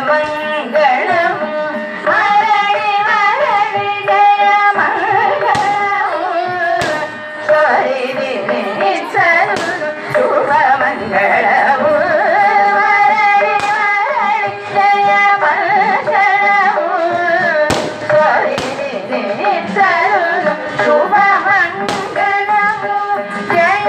శుభమంగళము మరణి మరణి జయ మంగళము స్వరిని చరును శుభమంగళము మరణి మరణి జయ మంగళము స్వరిని చరును శుభమంగళము జయ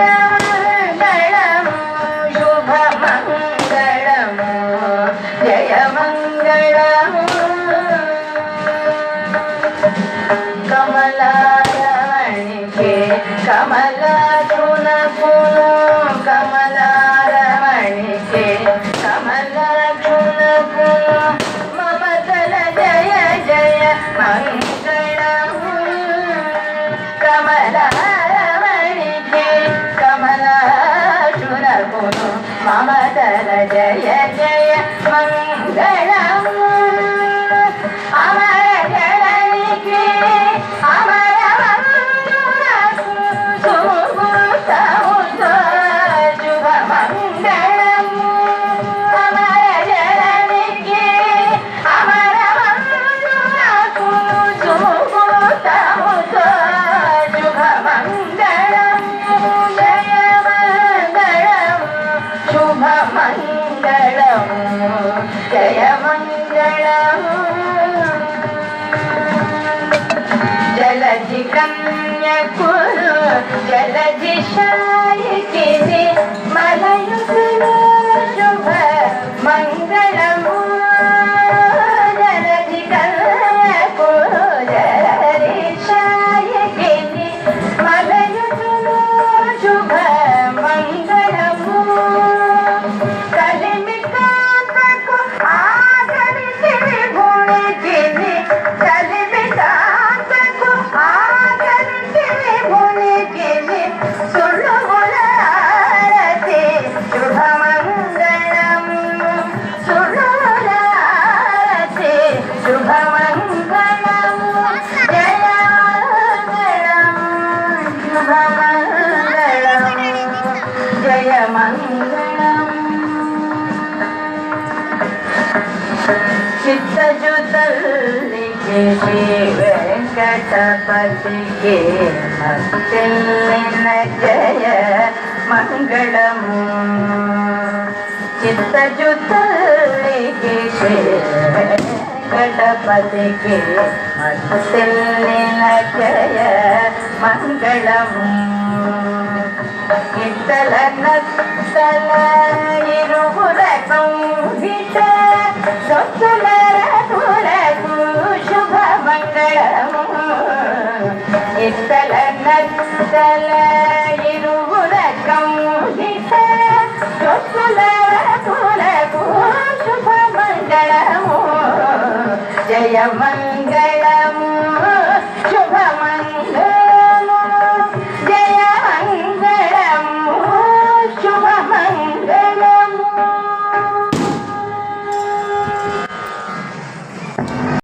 కమలారమణికే కమలాక్షునకును కమలారమణికే కమలాక్షునకును మమతల జయ జయ మంగళము కమలారమణికే కమలాక్షునకును మమతల జయ జయ మంగళము జయ మంగళము జలధి కన్యకులు జలధి శాయికిని మలయుగులు శుభ మంగళము జలధి కన్యకులు జలధి శాయికిని మలయుగులు శుభ మంగళము జయ మంగళం చిత్తజుతల్లికి శ్రీ వెంకటపతికి మత్తెల్లిన జయ మంగళము చిత్తజుతల్లికి శ్రీ వెంకటపతికి మత్తెల్లిన జయ మంగళము ఇతల నత్తల ఇరువుర కౌగిట సొత్తులకు శుభ మంగళము ఇతల నత్తల ఇరువుర కౌగిట సొత్తులకు శుభ మంగళము జయ మంగళము